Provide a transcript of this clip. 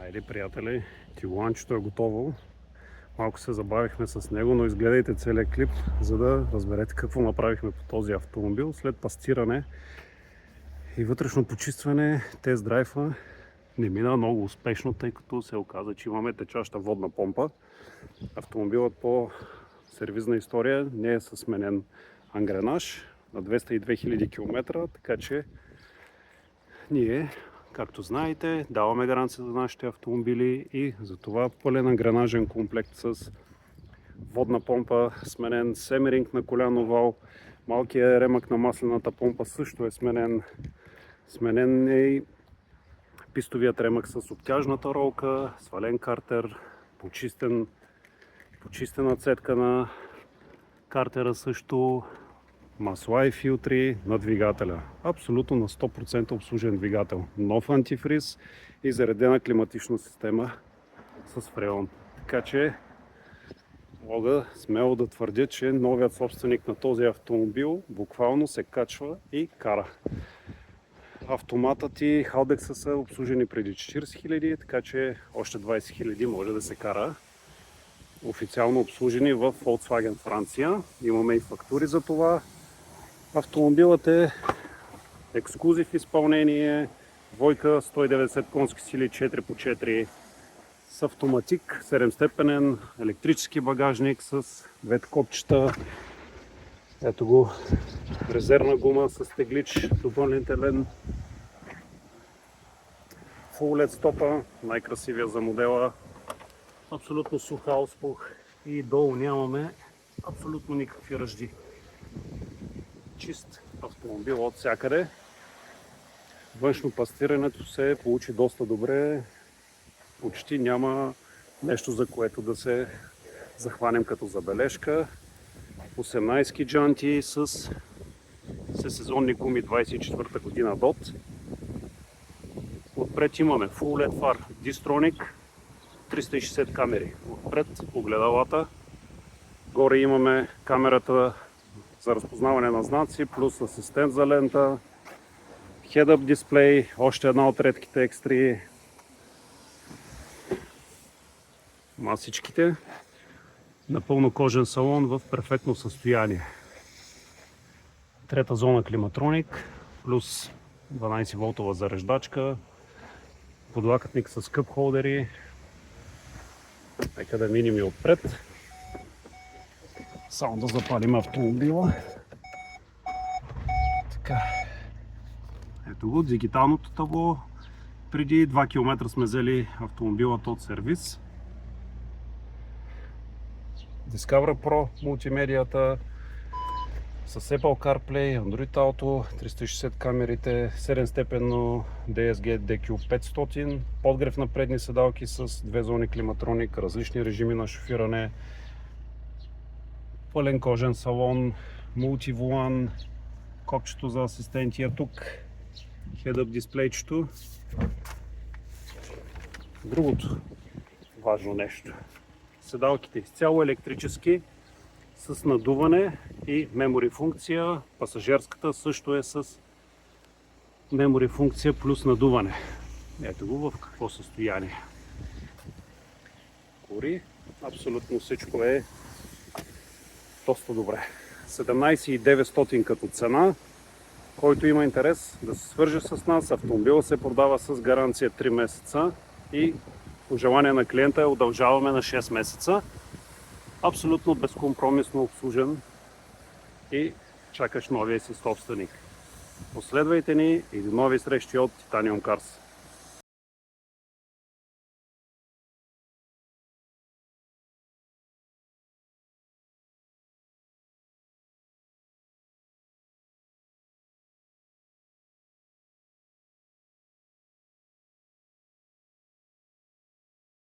Хайде, приятели, тигуанчето е готово. Малко се забавихме с него, но изгледайте целият клип, за да разберете какво направихме по този автомобил. След пастиране и вътрешно почистване, тест драйва не мина много успешно, тъй като се оказа, че имаме течаща водна помпа. Автомобилът по сервизна история не е със сменен ангренаж на 202 000 км, така че ние, както знаете, даваме гаранция за нашите автомобили и за това пълен ангренажен комплект с водна помпа, сменен семеринг на коляно вал, малкият ремък на маслената помпа също е сменен. Сменен е и пистовият ремък с обтяжната ролка, свален картер, почистена цетка на картера също, масла и филтри на двигателя. Абсолютно на 100% обслужен двигател. Нов антифриз и заредена климатична система с фреон. Така че мога смело да твърдя, че новият собственик на този автомобил буквално се качва и кара. Автоматът и халдекса са обслужени преди 40 000, така че още 20 000 може да се кара. Официално обслужени в Volkswagen Франция. Имаме и фактури за това. Автомобилът е ексклузив изпълнение, двойка 190 конски сили 4x4 с автоматик, 7-степенен, електрически багажник с двете копчета. Ето го, резервна гума с теглич допълнителен, Full LED стопа, най-красивия за модела, абсолютно сух ауспух и долу нямаме абсолютно никакви ръжди. Чист автомобил от всякъде. Външно пастирането се получи доста добре. Почти няма нещо, за което да се захванем като забележка. 18 джанти с сезонни гуми 24-та година DOT. Отпред имаме Full LED фар Distronic, 360 камери отпред, огледалата. Горе имаме камерата за разпознаване на знаци, плюс асистент за лента, head-up дисплей, още една от редките екстри, масичките, напълно кожен салон в перфектно състояние. Трета зона климатроник, плюс 12 волтова зареждачка, подлакътник с къп холдери. Нека да минем и отпред. Само да запалим автомобила. Така. Ето го, дигиталното табло. Преди 2 км сме взели автомобилът от сервис. Discover Pro мултимедията с Apple CarPlay, Android Auto, 360 камерите, 7-степенно DSG DQ500, подгрев на предни седалки с две зони климатроник, различни режими на шофиране, пълен кожен салон, мултиволан, копчето за асистентия тук, head-up дисплейчето. Другото важно нещо. Седалките изцяло електрически, с надуване и мемори функция. Пасажирската също е с мемори функция плюс надуване. Ето го в какво състояние. Кори, абсолютно всичко е доста добре. 17 900 като цена. Който има интерес да се свърже с нас, автомобилът се продава с гаранция 3 месеца и по желание на клиента удължаваме на 6 месеца. Абсолютно безкомпромисно обслужен и чакаш новия си собственик. Последвайте ни и до нови срещи от Titanium Cars.